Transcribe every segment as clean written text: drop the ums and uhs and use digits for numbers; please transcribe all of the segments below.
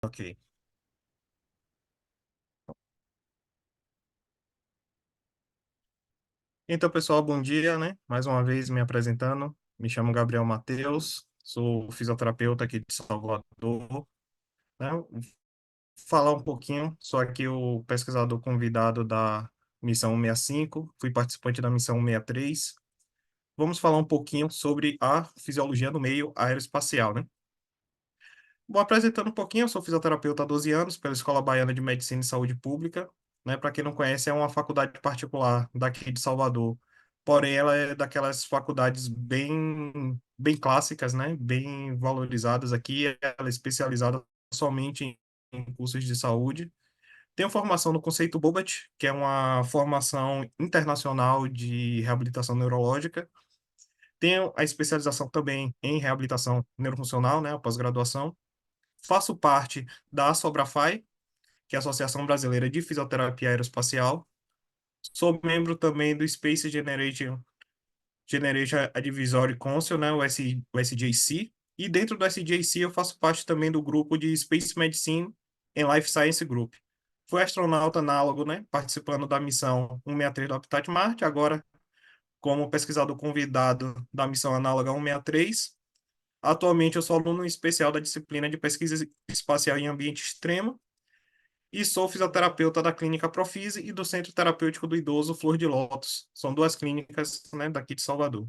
Ok. Então, pessoal, bom dia, né? Mais uma vez me apresentando. Me chamo Gabriel Mateus, sou fisioterapeuta aqui de Salvador, né? Falar um pouquinho, sou aqui o pesquisador convidado da missão 165, fui participante da missão 163. Vamos falar um pouquinho sobre a fisiologia do meio aeroespacial, né? Bom, apresentando um pouquinho, eu sou fisioterapeuta há 12 anos pela Escola Baiana de Medicina e Saúde Pública, né? Para quem não conhece, é uma faculdade particular daqui de Salvador. Porém, ela é daquelas faculdades bem clássicas, né? Bem valorizadas aqui. Ela é especializada somente em cursos de saúde. Tenho formação no conceito BOBAT, que é uma formação internacional de reabilitação neurológica. Tenho a especialização também em reabilitação neurofuncional, né? A pós-graduação. Faço parte da Sobrafy, que é a Associação Brasileira de Fisioterapia Aeroespacial. Sou membro também do Space Generation Advisory Council, né, o SJC. E dentro do SJC eu faço parte também do grupo de Space Medicine and Life Science Group. Fui astronauta análogo, né, participando da missão 163 do Habitat Marte, agora como pesquisador convidado da missão análoga 163. Atualmente eu sou aluno especial da disciplina de pesquisa espacial em ambiente extremo e sou fisioterapeuta da Clínica Profise e do Centro Terapêutico do Idoso Flor de Lótus. São duas clínicas, né, daqui de Salvador.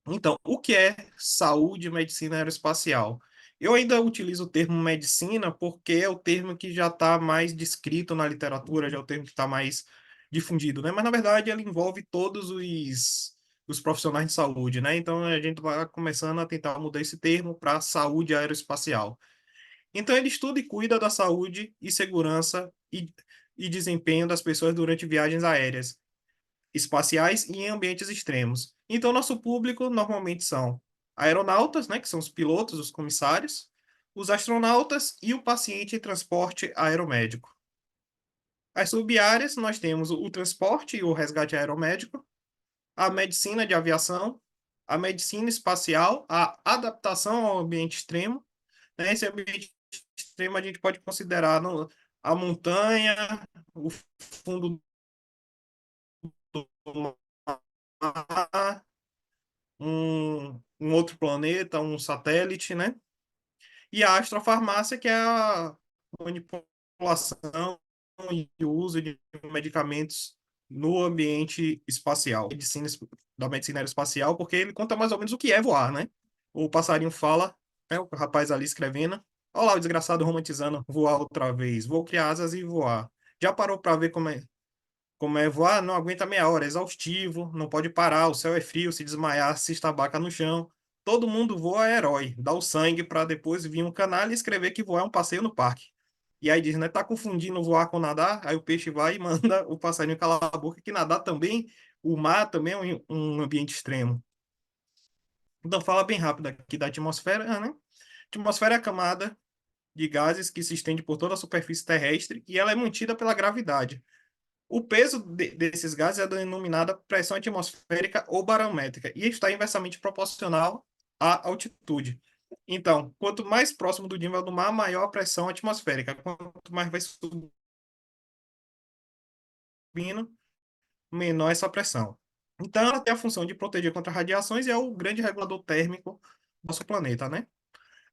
Então, o que é saúde e medicina aeroespacial? Eu ainda utilizo o termo medicina porque é o termo que já está mais descrito na literatura, já é o termo que está mais difundido, né? Mas, na verdade, ele envolve todos os profissionais de saúde, né? Então, a gente vai começando a tentar mudar esse termo para saúde aeroespacial. Então, ele estuda e cuida da saúde e segurança e desempenho das pessoas durante viagens aéreas, espaciais e em ambientes extremos. Então, nosso público normalmente são aeronautas, né, que são os pilotos, os comissários, os astronautas e o paciente em transporte aeromédico. As subáreas, nós temos o transporte e o resgate aeromédico, a medicina de aviação, a medicina espacial, a adaptação ao ambiente extremo, né? Esse ambiente extremo a gente pode considerar a montanha, o fundo do mar, um outro planeta, um satélite, né? E a astrofarmácia, que é a manipulação e o uso de medicamentos no ambiente espacial, da medicina aeroespacial, porque ele conta mais ou menos o que é voar, né? O passarinho fala, né, o rapaz ali escrevendo, olha lá o desgraçado romantizando voar outra vez, vou criar asas e voar. Já parou para ver como é voar? Não aguenta meia hora, é exaustivo, não pode parar, o céu é frio, se desmaiar, se estabaca no chão. Todo mundo voa é herói, dá o sangue para depois vir um canal e escrever que voar é um passeio no parque. E aí diz, né, tá confundindo voar com nadar? Aí o peixe vai e manda o passarinho calar a boca, que nadar também, o mar também é um ambiente extremo. Então fala bem rápido aqui da atmosfera, né? A atmosfera é a camada de gases que se estende por toda a superfície terrestre e ela é mantida pela gravidade. O peso desses gases é denominada pressão atmosférica ou barométrica e está inversamente proporcional à altitude. Então, quanto mais próximo do nível do mar, maior a pressão atmosférica. Quanto mais vai subindo, menor essa pressão. Então, ela tem a função de proteger contra radiações e é o grande regulador térmico do nosso planeta, né?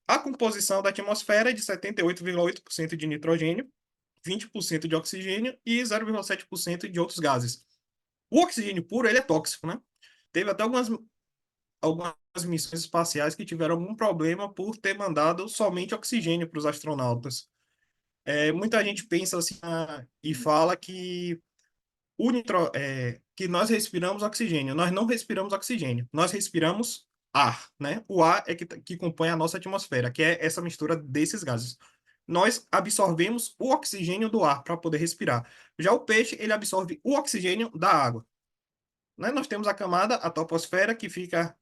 A composição da atmosfera é de 78,8% de nitrogênio, 20% de oxigênio e 0,7% de outros gases. O oxigênio puro, ele é tóxico, né? Teve até algumas missões espaciais que tiveram algum problema por ter mandado somente oxigênio para os astronautas. Muita gente pensa assim e fala que que nós respiramos oxigênio. Nós não respiramos oxigênio, nós respiramos ar, né? O ar é que compõe a nossa atmosfera, que é essa mistura desses gases. Nós absorvemos o oxigênio do ar para poder respirar. Já o peixe, ele absorve o oxigênio da água, né? Nós temos a camada, a troposfera, que fica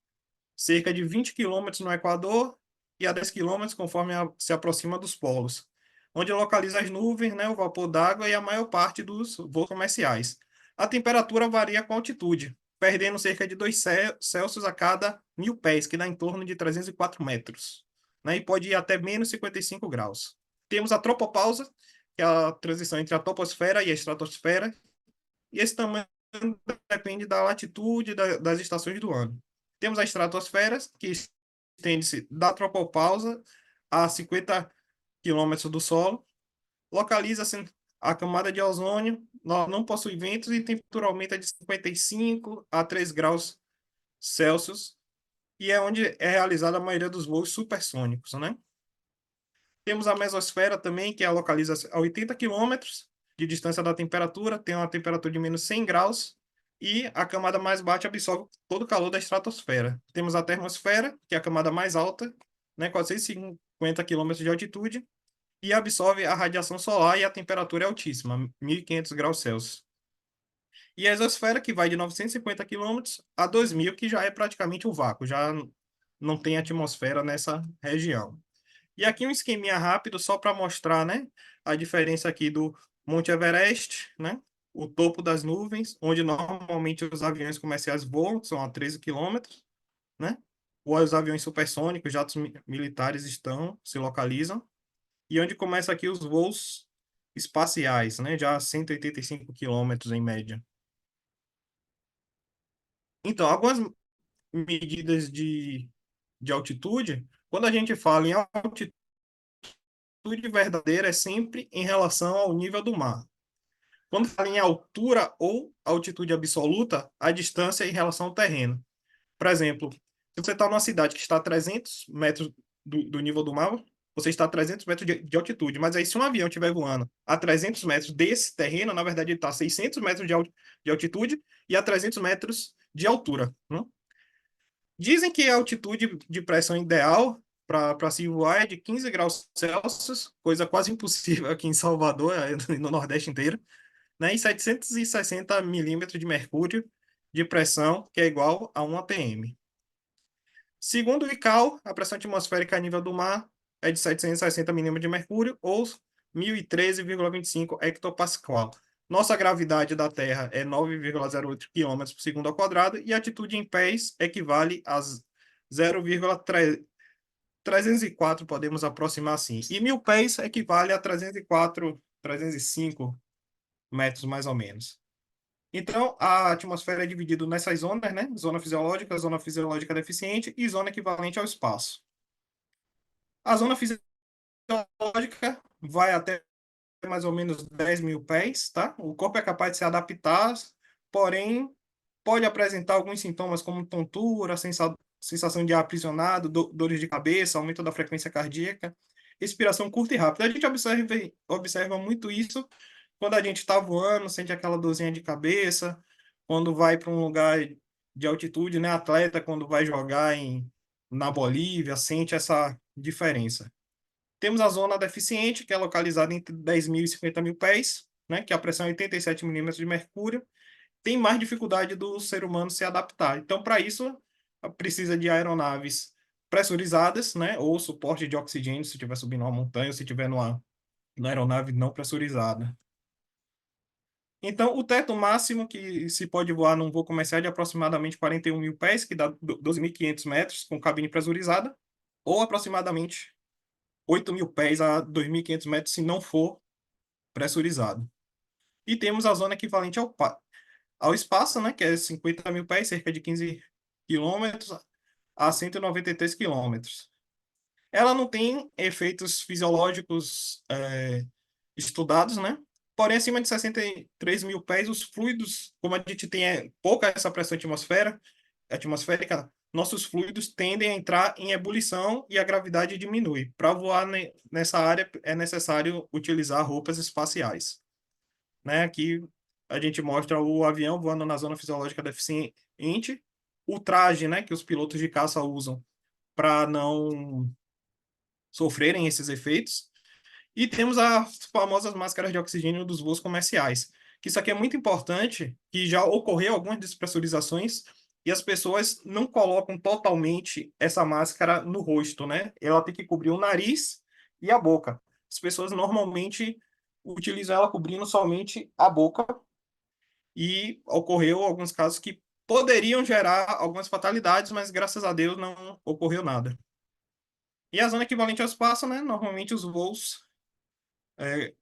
cerca de 20 quilômetros no Equador e a 10 quilômetros conforme se aproxima dos polos, onde localiza as nuvens, né, o vapor d'água e a maior parte dos voos comerciais. A temperatura varia com a altitude, perdendo cerca de 2 Celsius a cada 1.000 pés, que dá em torno de 304 metros. né? E pode ir até menos 55 graus. Temos a tropopausa, que é a transição entre a troposfera e a estratosfera, e esse tamanho depende da latitude das estações do ano. Temos a estratosfera, que estende-se da tropopausa a 50 quilômetros do solo, localiza-se a camada de ozônio, não possui ventos e temperatura aumenta de 55 a 3 graus Celsius, e é onde é realizada a maioria dos voos supersônicos, né? Temos a mesosfera também, que localiza-se a 80 quilômetros de distância da temperatura, tem uma temperatura de menos 100 graus, e a camada mais baixa absorve todo o calor da estratosfera. Temos a termosfera, que é a camada mais alta, né, 450 quilômetros de altitude, e absorve a radiação solar e a temperatura é altíssima, 1.500 graus Celsius. E a exosfera, que vai de 950 quilômetros a 2.000, que já é praticamente o vácuo, já não tem atmosfera nessa região. E aqui um esqueminha rápido só para mostrar, né, a diferença aqui do Monte Everest, né, o topo das nuvens, onde normalmente os aviões comerciais voam, são a 13 quilômetros, né, ou os aviões supersônicos, jatos militares se localizam, e onde começa aqui os voos espaciais, né, já a 185 quilômetros em média. Então, algumas medidas de altitude, quando a gente fala em altitude verdadeira, é sempre em relação ao nível do mar. Quando fala em altura ou altitude absoluta, a distância é em relação ao terreno. Por exemplo, se você está numa cidade que está a 300 metros do nível do mar, você está a 300 metros de altitude. Mas aí, se um avião estiver voando a 300 metros desse terreno, na verdade, ele está a 600 metros de altitude e a 300 metros de altura. Né? Dizem que a altitude de pressão ideal para se voar é de 15 graus Celsius, coisa quase impossível aqui em Salvador, no Nordeste inteiro, né? E 760 milímetros de mercúrio de pressão, que é igual a 1 atm. Segundo o ICAO, a pressão atmosférica a nível do mar é de 760 milímetros de mercúrio, ou 1.013,25 hectopascal. Nossa gravidade da Terra é 9,08 km por segundo ao quadrado e a altitude em pés equivale a 0,304, podemos aproximar assim. E 1.000 pés equivale a 304, 305 metros mais ou menos. Então, a atmosfera é dividida nessas zonas, né? Zona fisiológica deficiente e zona equivalente ao espaço. A zona fisiológica vai até mais ou menos 10.000 pés, tá? O corpo é capaz de se adaptar, porém pode apresentar alguns sintomas como tontura, sensação de ar aprisionado, dores de cabeça, aumento da frequência cardíaca, respiração curta e rápida. A gente observa muito isso quando a gente está voando, sente aquela dorzinha de cabeça, quando vai para um lugar de altitude, né? Atleta, quando vai jogar na Bolívia, sente essa diferença. Temos a zona deficiente, que é localizada entre 10.000 e 50.000 pés, né, que a pressão é 87 milímetros de mercúrio, tem mais dificuldade do ser humano se adaptar. Então, para isso, precisa de aeronaves pressurizadas, né, ou suporte de oxigênio, se estiver subindo uma montanha, ou se estiver numa aeronave não pressurizada. Então, o teto máximo que se pode voar num voo comercial é de aproximadamente 41.000 pés, que dá 12.500 metros, com cabine pressurizada, ou aproximadamente 8.000 pés a 2.500 metros se não for pressurizado. E temos a zona equivalente ao espaço, né, que é 50.000 pés, cerca de 15 quilômetros, a 193 quilômetros. Ela não tem efeitos fisiológicos estudados, né? Porém, acima de 63.000 pés, os fluidos, como a gente tem pouca essa pressão atmosférica, nossos fluidos tendem a entrar em ebulição e a gravidade diminui. Para voar nessa área, é necessário utilizar roupas espaciais. Né? Aqui a gente mostra o avião voando na zona fisiológica deficiente, o traje, né, que os pilotos de caça usam para não sofrerem esses efeitos, e temos as famosas máscaras de oxigênio dos voos comerciais, que isso aqui é muito importante, que já ocorreu algumas despressurizações e as pessoas não colocam totalmente essa máscara no rosto, né? Ela tem que cobrir o nariz e a boca. As pessoas normalmente utilizam ela cobrindo somente a boca e ocorreu alguns casos que poderiam gerar algumas fatalidades, mas graças a Deus não ocorreu nada. E a zona equivalente ao espaço, né? Normalmente é,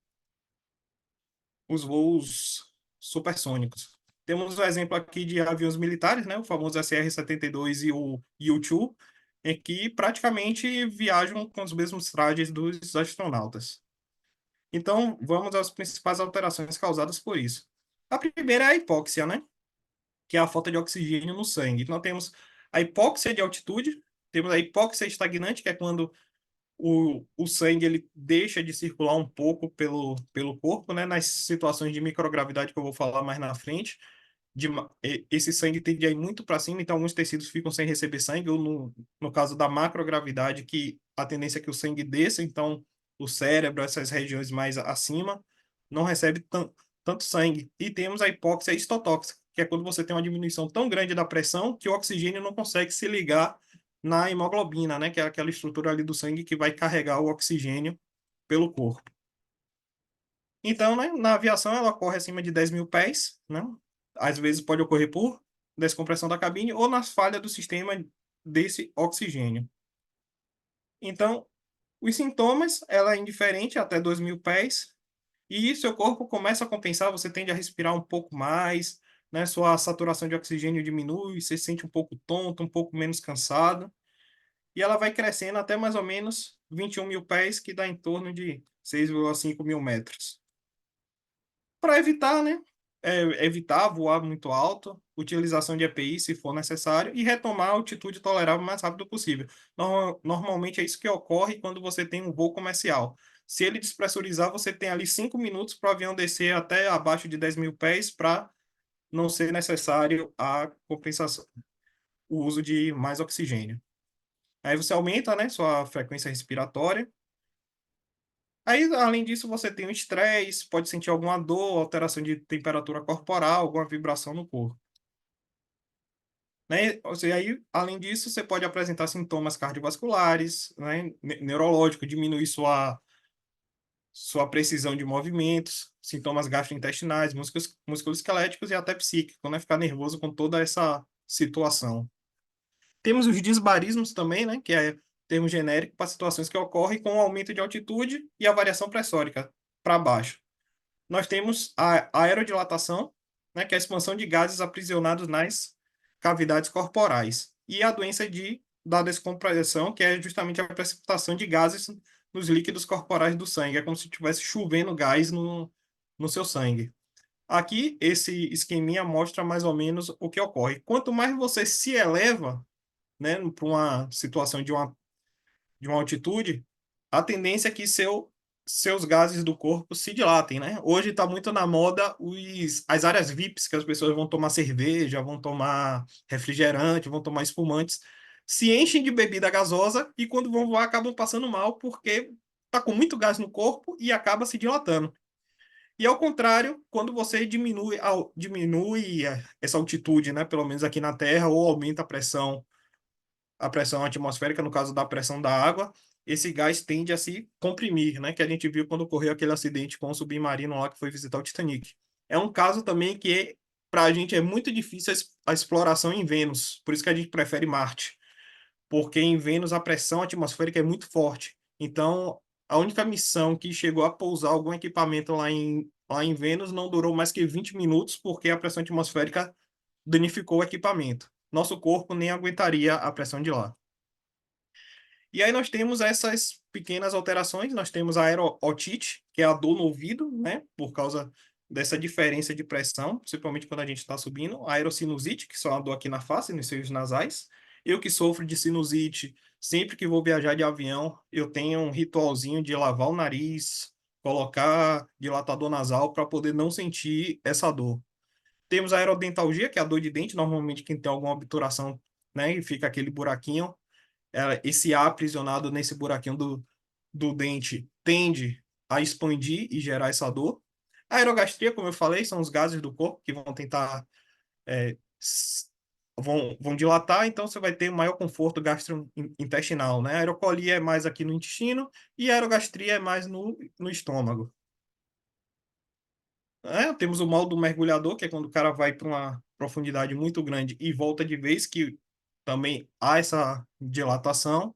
os voos supersônicos. Temos o exemplo aqui de aviões militares, né? O famoso SR-72 e o U-2, em que praticamente viajam com os mesmos trajes dos astronautas. Então, vamos às principais alterações causadas por isso. A primeira é a hipóxia, né? Que é a falta de oxigênio no sangue. Então, temos a hipóxia de altitude, temos a hipóxia estagnante, que é quando o sangue ele deixa de circular um pouco pelo corpo, né? Nas situações de microgravidade que eu vou falar mais na frente, esse sangue tende a ir muito para cima, então alguns tecidos ficam sem receber sangue, ou no caso da macrogravidade, que a tendência é que o sangue desça, então o cérebro, essas regiões mais acima, não recebe tanto sangue. E temos a hipóxia histotóxica, que é quando você tem uma diminuição tão grande da pressão que o oxigênio não consegue se ligar na hemoglobina, né, que é aquela estrutura ali do sangue que vai carregar o oxigênio pelo corpo. Então, né, na aviação ela ocorre acima de 10.000 pés, né? Às vezes pode ocorrer por descompressão da cabine ou nas falhas do sistema desse oxigênio. Então, os sintomas, ela é indiferente até 2.000 pés e seu corpo começa a compensar, você tende a respirar um pouco mais, né? Sua saturação de oxigênio diminui, você se sente um pouco tonto, um pouco menos cansado e ela vai crescendo até mais ou menos 21.000 pés, que dá em torno de 6,5 mil metros. Para evitar, né? Evitar voar muito alto, utilização de EPI se for necessário e retomar a altitude tolerável o mais rápido possível. Normalmente é isso que ocorre quando você tem um voo comercial. Se ele despressurizar, você tem ali 5 minutos para o avião descer até abaixo de 10.000 pés para não ser necessário a compensação, o uso de mais oxigênio. Aí você aumenta, né, sua frequência respiratória. Aí, além disso, você tem o estresse, pode sentir alguma dor, alteração de temperatura corporal, alguma vibração no corpo. Né? Ou seja, aí, além disso, você pode apresentar sintomas cardiovasculares, né? Neurológicos, diminuir sua precisão de movimentos, sintomas gastrointestinais, musculoesqueléticos e até psíquico, né? Ficar nervoso com toda essa situação. Temos os disbarismos também, né? Que é termo genérico para situações que ocorrem com o aumento de altitude e a variação pressórica para baixo. Nós temos a aerodilatação, né, que é a expansão de gases aprisionados nas cavidades corporais, e a doença da descompressão, que é justamente a precipitação de gases nos líquidos corporais do sangue. É como se estivesse chovendo gás no seu sangue. Aqui, esse esqueminha mostra mais ou menos o que ocorre. Quanto mais você se eleva, né, para uma situação de uma altitude, a tendência é que seus gases do corpo se dilatem, né? Hoje está muito na moda as áreas VIPs, que as pessoas vão tomar cerveja, vão tomar refrigerante, vão tomar espumantes, se enchem de bebida gasosa e quando vão voar acabam passando mal porque está com muito gás no corpo e acaba se dilatando. E ao contrário, quando você diminui essa altitude, né, pelo menos aqui na Terra, ou aumenta a pressão atmosférica, no caso da pressão da água, esse gás tende a se comprimir, né? Que a gente viu quando ocorreu aquele acidente com o submarino lá que foi visitar o Titanic. É um caso também que para a gente é muito difícil a exploração em Vênus, por isso que a gente prefere Marte, porque em Vênus a pressão atmosférica é muito forte. Então, a única missão que chegou a pousar algum equipamento lá em Vênus não durou mais que 20 minutos, porque a pressão atmosférica danificou o equipamento. Nosso corpo nem aguentaria a pressão de lá. E aí nós temos essas pequenas alterações, nós temos a aerootite, que é a dor no ouvido, né, por causa dessa diferença de pressão, principalmente quando a gente está subindo, a aerosinusite, que só a dor aqui na face, nos seios nasais. Eu que sofro de sinusite, sempre que vou viajar de avião, eu tenho um ritualzinho de lavar o nariz, colocar dilatador nasal para poder não sentir essa dor. Temos a aerodentalgia, que é a dor de dente, normalmente quem tem alguma obturação, né, e fica aquele buraquinho, esse ar aprisionado nesse buraquinho do dente tende a expandir e gerar essa dor. A aerogastria, como eu falei, são os gases do corpo que vão tentar, é, vão dilatar, então você vai ter um maior conforto gastrointestinal, né? A aerocolia é mais aqui no intestino e a aerogastria é mais no estômago. Temos o mal do mergulhador, que é quando o cara vai para uma profundidade muito grande e volta de vez, que também há essa dilatação.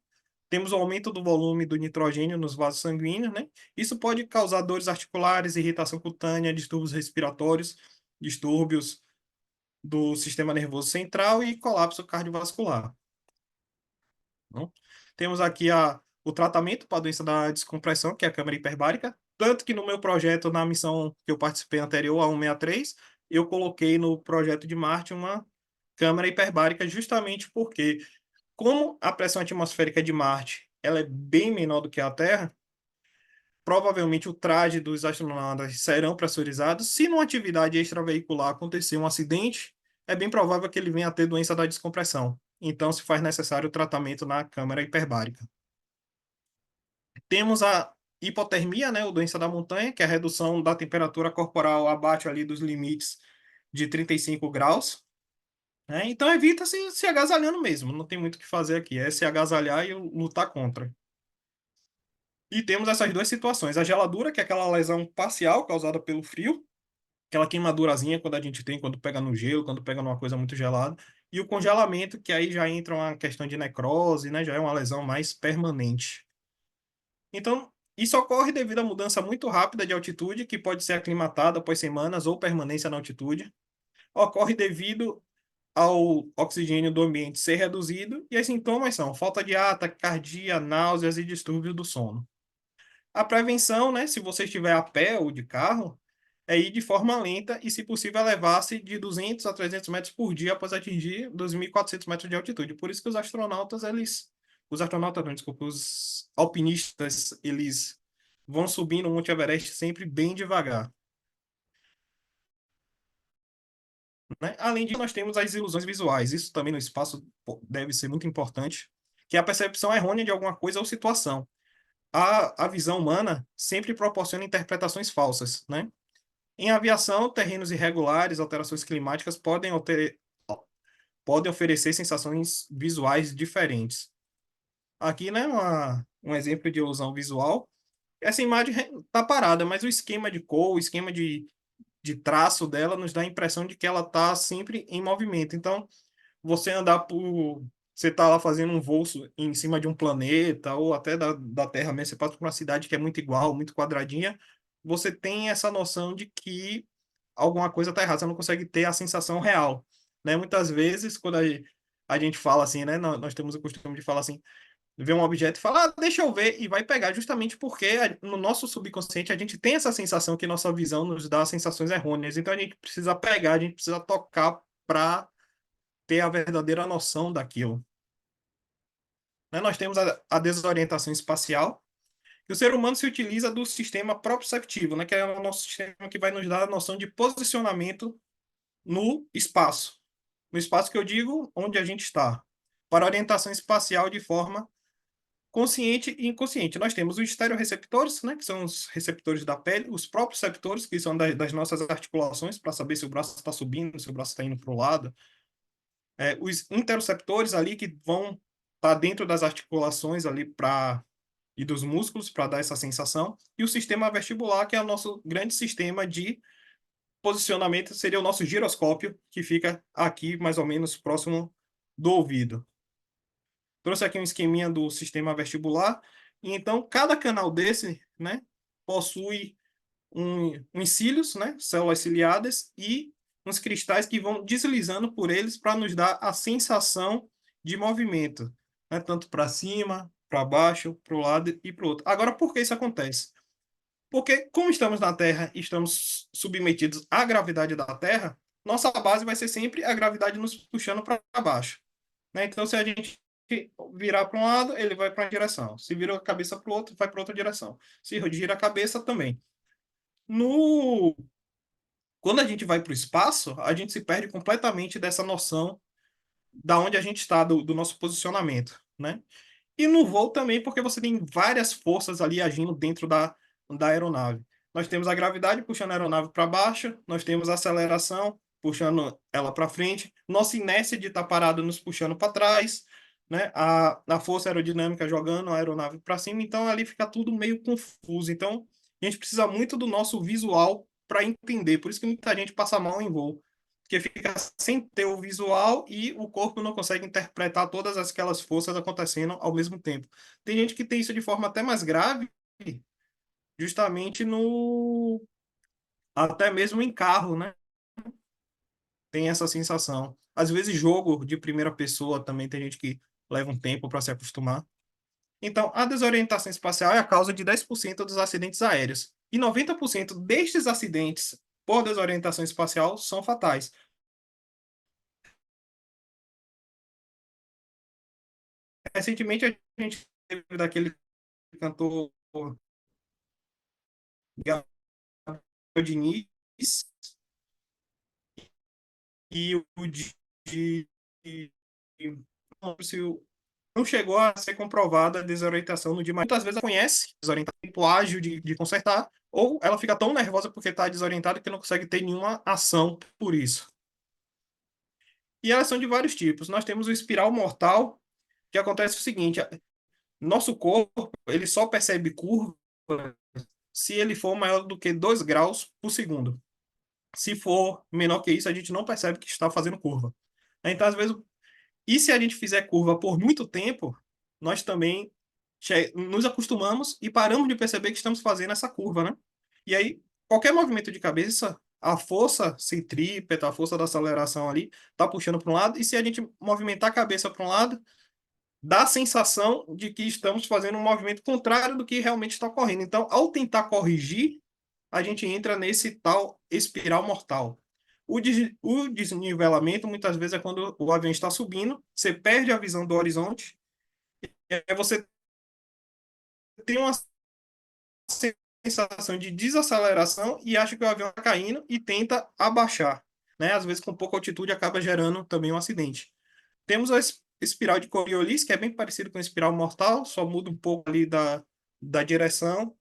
Temos o aumento do volume do nitrogênio nos vasos sanguíneos, né? Isso pode causar dores articulares, irritação cutânea, distúrbios respiratórios, distúrbios do sistema nervoso central e colapso cardiovascular. Não? Temos aqui o tratamento para a doença da descompressão, que é a câmara hiperbárica, tanto que no meu projeto, na missão que eu participei anterior, a 163, eu coloquei no projeto de Marte uma câmara hiperbárica justamente porque, como a pressão atmosférica de Marte ela é bem menor do que a Terra, provavelmente o traje dos astronautas serão pressurizados. Se numa atividade extraveicular acontecer um acidente, é bem provável que ele venha a ter doença da descompressão. Então, se faz necessário o tratamento na câmara hiperbárica. Temos a hipotermia, né, ou doença da montanha, que é a redução da temperatura corporal abaixo ali dos limites de 35 graus. Né? Então, evita se agasalhando mesmo. Não tem muito o que fazer aqui. É se agasalhar e lutar contra. E temos essas duas situações. A geladura, que é aquela lesão parcial causada pelo frio, aquela queimadurazinha quando a gente tem, quando pega no gelo, quando pega numa coisa muito gelada. E o congelamento, que aí já entra uma questão de necrose, né? Já é uma lesão mais permanente. Então, isso ocorre devido à mudança muito rápida de altitude, que pode ser aclimatada após semanas ou permanência na altitude. Ocorre devido ao oxigênio do ambiente ser reduzido, e os sintomas são falta de ar, taquicardia, náuseas e distúrbios do sono. A prevenção, né, se você estiver a pé ou de carro, é ir de forma lenta e, se possível, elevar-se de 200 a 300 metros por dia após atingir 2.400 metros de altitude. Por isso que os astronautas, os astronautas, não, desculpa, os alpinistas, eles vão subindo o Monte Everest sempre bem devagar. Né? Além disso, nós temos as ilusões visuais. Isso também no espaço deve ser muito importante, que é a percepção errônea de alguma coisa ou situação. A visão humana sempre proporciona interpretações falsas, né? Em aviação, terrenos irregulares, alterações climáticas podem oferecer sensações visuais diferentes. Aqui, né, um exemplo de ilusão visual. Essa imagem está parada, mas o esquema de cor, o esquema de traço dela nos dá a impressão de que ela está sempre em movimento. Então, você andar por. Você está lá fazendo um voo em cima de um planeta, ou até da Terra mesmo, você passa por uma cidade que é muito igual, muito quadradinha, você tem essa noção de que alguma coisa está errada, você não consegue ter a sensação real. Né? Muitas vezes, quando a gente fala assim, né? Nós temos o costume de falar assim, ver um objeto e falar, ah, deixa eu ver, e vai pegar, justamente porque no nosso subconsciente a gente tem essa sensação que nossa visão nos dá sensações errôneas. Então a gente precisa pegar, a gente precisa tocar para ter a verdadeira noção daquilo. Né? Nós temos a desorientação espacial, e o ser humano se utiliza do sistema proprioceptivo, né? Que é o nosso sistema que vai nos dar a noção de posicionamento no espaço. No espaço que eu digo, onde a gente está. Para orientação espacial de forma consciente e inconsciente. Nós temos os estereoreceptores, né, que são os receptores da pele, os próprios receptores, que são das nossas articulações, para saber se o braço está subindo, se o braço está indo para o lado. Os interoceptores ali, que vão estar dentro das articulações ali e dos músculos, para dar essa sensação. E o sistema vestibular, que é o nosso grande sistema de posicionamento, seria o nosso giroscópio, que fica aqui, mais ou menos, próximo do ouvido. Trouxe aqui um esqueminha do sistema vestibular. E então, cada canal desse, né, possui uns cílios, né, células ciliadas, e uns cristais que vão deslizando por eles para nos dar a sensação de movimento, né, tanto para cima, para baixo, para o lado e para o outro. Agora, por que isso acontece? Porque, como estamos na Terra e estamos submetidos à gravidade da Terra, nossa base vai ser sempre a gravidade nos puxando para baixo. Né? Então, se a gente virar para um lado, ele vai para uma direção. Se vira a cabeça para o outro, vai para outra direção. Se gira a cabeça, também. No... Quando a gente vai para o espaço, a gente se perde completamente dessa noção da onde a gente está, do nosso posicionamento. Né? E no voo também, porque você tem várias forças ali agindo dentro da aeronave. Nós temos a gravidade puxando a aeronave para baixo, nós temos a aceleração puxando ela para frente, nossa inércia de estar parado nos puxando para trás, né? A força aerodinâmica jogando a aeronave para cima, então ali fica tudo meio confuso. Então, a gente precisa muito do nosso visual para entender, por isso que muita gente passa mal em voo. porque fica sem ter o visual e o corpo não consegue interpretar todas aquelas forças acontecendo ao mesmo tempo. Tem gente que tem isso de forma até mais grave, justamente no até mesmo em carro, né? Tem essa sensação. Às vezes jogo de primeira pessoa também tem gente que leva um tempo para se acostumar. Então, a desorientação espacial é a causa de 10% dos acidentes aéreos. E 90% destes acidentes por desorientação espacial são fatais. Recentemente, a gente teve daquele cantor Gabriel Diniz e o de não, não chegou a ser comprovada a desorientação no dia. Muitas vezes ela conhece desorientação, tempo ágil de consertar, ou ela fica tão nervosa porque está desorientada que não consegue ter nenhuma ação por isso. E elas são de vários tipos. Nós temos o espiral mortal, que acontece o seguinte: nosso corpo ele só percebe curva se ele for maior do que 2 graus por segundo. Se for menor que isso, a gente não percebe que está fazendo curva. Então, às vezes, e se a gente fizer curva por muito tempo, nós também nos acostumamos e paramos de perceber que estamos fazendo essa curva, né? E aí, qualquer movimento de cabeça, a força centrípeta, a força da aceleração ali, tá puxando para um lado, e se a gente movimentar a cabeça para um lado, dá a sensação de que estamos fazendo um movimento contrário do que realmente está ocorrendo. Então, ao tentar corrigir, a gente entra nesse tal espiral mortal. O desnivelamento, muitas vezes, é quando o avião está subindo, você perde a visão do horizonte, e aí você tem uma sensação de desaceleração e acha que o avião está caindo e tenta abaixar. Né? Às vezes, com pouca altitude, acaba gerando também um acidente. Temos a espiral de Coriolis, que é bem parecido com a espiral mortal, só muda um pouco ali da direção,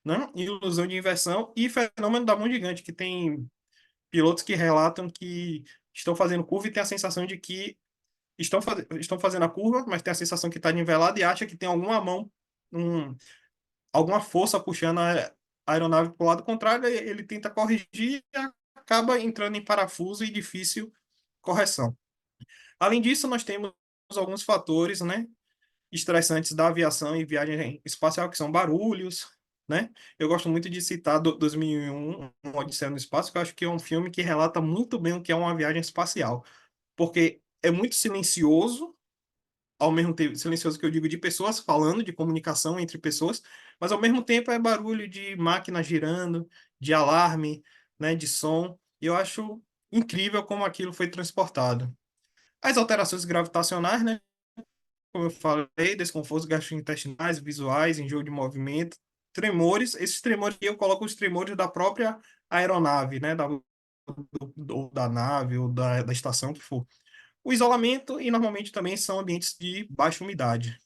né? Ilusão de inversão e fenômeno da mão gigante, que tem pilotos que relatam que estão fazendo curva e tem a sensação de que estão fazendo a curva, mas tem a sensação que está nivelado e acha que tem alguma mão, alguma força puxando a aeronave para o lado contrário, ele tenta corrigir e acaba entrando em parafuso e difícil correção. Além disso, nós temos alguns fatores, né, estressantes da aviação e viagem espacial, que são barulhos, né? Eu gosto muito de citar 2001, Um Odisseia no Espaço, que eu acho que é um filme que relata muito bem o que é uma viagem espacial, porque é muito silencioso, ao mesmo tempo, silencioso que eu digo de pessoas falando, de comunicação entre pessoas, mas ao mesmo tempo é barulho de máquina girando, de alarme, né, de som, e eu acho incrível como aquilo foi transportado. As alterações gravitacionais, né, como eu falei, desconfortos gastrointestinais, visuais, enjoo de movimento, tremores. Esses tremores eu coloco os tremores da própria aeronave, né, da nave ou da estação que for. O isolamento e normalmente também são ambientes de baixa umidade.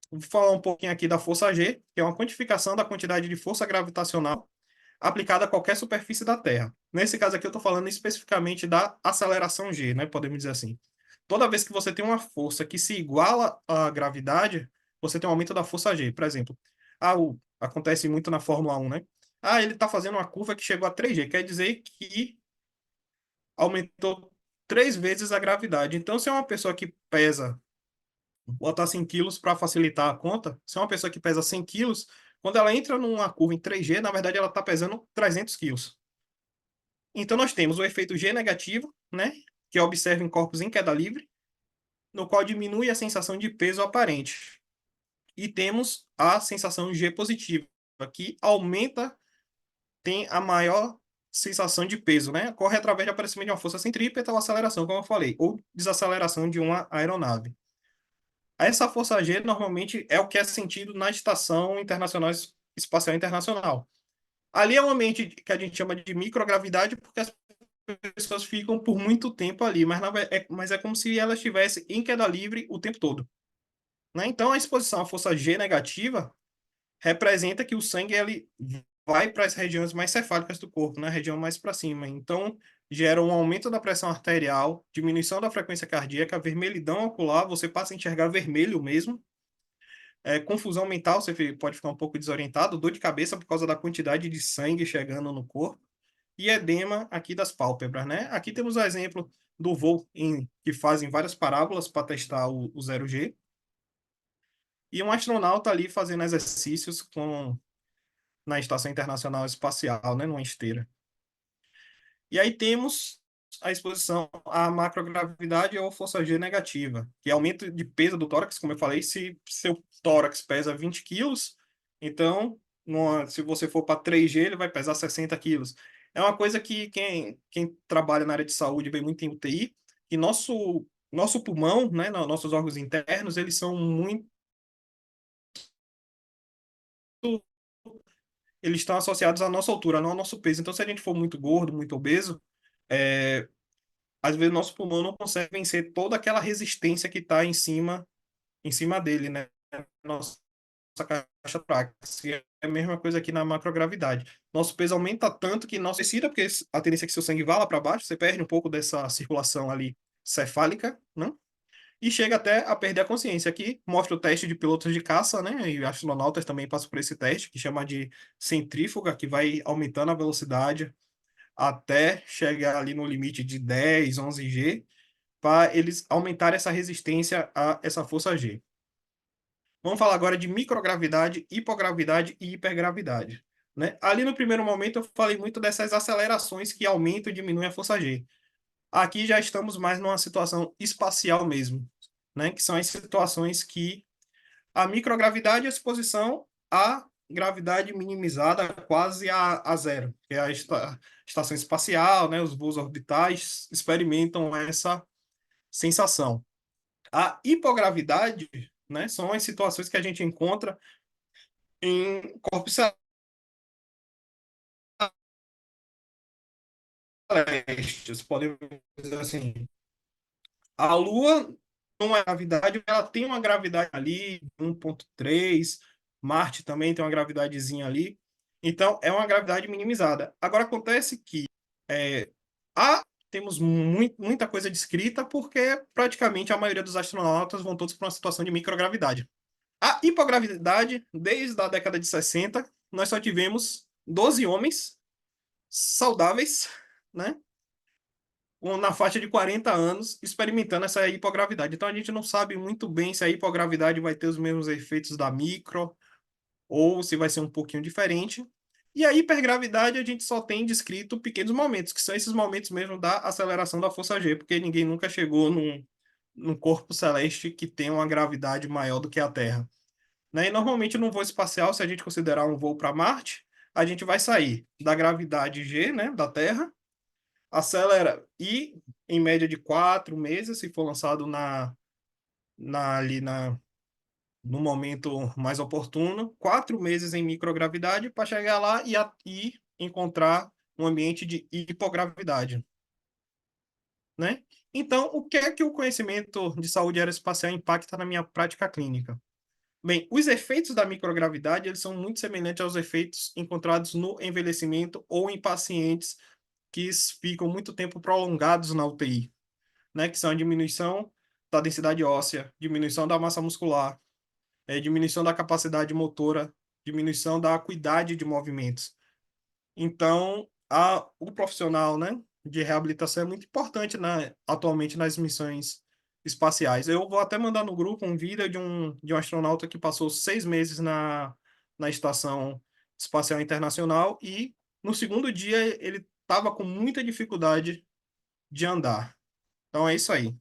Vou falar um pouquinho aqui da força G, que é uma quantificação da quantidade de força gravitacional aplicada a qualquer superfície da Terra. Nesse caso aqui, eu estou falando especificamente da aceleração G, né? Podemos dizer assim. Toda vez que você tem uma força que se iguala à gravidade, você tem um aumento da força G. Por exemplo, acontece muito na Fórmula 1, né? Ele está fazendo uma curva que chegou a 3G, quer dizer que aumentou 3 vezes a gravidade. Então, se é uma pessoa que pesa, botar 100 quilos para facilitar a conta, se é uma pessoa que pesa 100 quilos, quando ela entra numa curva em 3G, na verdade ela está pesando 300 quilos. Então, nós temos o efeito G negativo, né? Que observa em corpos em queda livre, no qual diminui a sensação de peso aparente. E temos a sensação G positiva, que aumenta, tem a maior sensação de peso, né? Ocorre através do aparecimento de uma força centrípeta ou aceleração, como eu falei, ou desaceleração de uma aeronave. Essa força G normalmente é o que é sentido na Estação Internacional Espacial Internacional. Ali é um ambiente que a gente chama de microgravidade, porque as pessoas ficam por muito tempo ali, mas é como se elas estivessem em queda livre o tempo todo. Né? Então, a exposição à força G negativa representa que o sangue ele vai para as regiões mais cefálicas do corpo, na região mais para cima. Então, gera um aumento da pressão arterial, diminuição da frequência cardíaca, vermelhidão ocular, você passa a enxergar vermelho mesmo, confusão mental, você pode ficar um pouco desorientado, dor de cabeça por causa da quantidade de sangue chegando no corpo, e edema aqui das pálpebras, né? Aqui temos o exemplo do voo que fazem várias parábolas para testar o 0G, e um astronauta ali fazendo exercícios na Estação Internacional Espacial, né, numa esteira. E aí temos a exposição à macrogravidade ou força G negativa, que é aumento de peso do tórax, como eu falei, se seu tórax pesa 20 quilos, então, se você for para 3G, ele vai pesar 60 quilos. É uma coisa que quem trabalha na área de saúde vê muito em UTI, e nosso pulmão, né, nossos órgãos internos, eles são muito, eles estão associados à nossa altura, não ao nosso peso. Então, se a gente for muito gordo, muito obeso, é, às vezes nosso pulmão não consegue vencer toda aquela resistência que está em cima dele, né? Nossa caixa torácica. É a mesma coisa aqui na macrogravidade. Nosso peso aumenta tanto que não precisa, porque a tendência é que seu sangue vá lá para baixo, você perde um pouco dessa circulação ali cefálica, né? E chega até a perder a consciência. Aqui mostra o teste de pilotos de caça, né? E astronautas também passam por esse teste, que chama de centrífuga, que vai aumentando a velocidade até chegar ali no limite de 10, 11G, para eles aumentarem essa resistência a essa força G. Vamos falar agora de microgravidade, hipogravidade e hipergravidade. Né? Ali no primeiro momento eu falei muito dessas acelerações que aumentam e diminuem a força G. Aqui já estamos mais numa situação espacial mesmo, né? Que são as situações que a microgravidade é a exposição à gravidade minimizada quase a zero, que é a estação espacial, né? Os voos orbitais experimentam essa sensação. A hipogravidade, né? São as situações que a gente encontra em corpos celestes, podemos dizer assim. A Lua não é gravidade, ela tem uma gravidade ali, 1,3. Marte também tem uma gravidadezinha ali. Então, é uma gravidade minimizada. Agora, acontece que é, há, temos muita coisa descrita, porque praticamente a maioria dos astronautas vão todos para uma situação de microgravidade. A hipogravidade, desde a década de 60, nós só tivemos 12 homens saudáveis, né? Na faixa de 40 anos, experimentando essa hipogravidade. Então a gente não sabe muito bem se a hipogravidade vai ter os mesmos efeitos da micro ou se vai ser um pouquinho diferente. E a hipergravidade a gente só tem descrito pequenos momentos, que são esses momentos mesmo da aceleração da força G, porque ninguém nunca chegou num corpo celeste que tem uma gravidade maior do que a Terra. Né? E normalmente num voo espacial, se a gente considerar um voo para Marte, a gente vai sair da gravidade G, né, da Terra, acelera e em média de 4 meses, se for lançado ali no momento mais oportuno, 4 meses em microgravidade para chegar lá e encontrar um ambiente de hipogravidade, né? Então, o que é que o conhecimento de saúde aeroespacial impacta na minha prática clínica? Bem, os efeitos da microgravidade eles são muito semelhantes aos efeitos encontrados no envelhecimento ou em pacientes que ficam muito tempo prolongados na UTI, né? Que são a diminuição da densidade óssea, diminuição da massa muscular, diminuição da capacidade motora, diminuição da acuidade de movimentos. Então, o profissional, né, de reabilitação é muito importante atualmente nas missões espaciais. Eu vou até mandar no grupo um vídeo de um astronauta que passou 6 meses na Estação Espacial Internacional e no segundo dia ele estava com muita dificuldade de andar. Então é isso aí.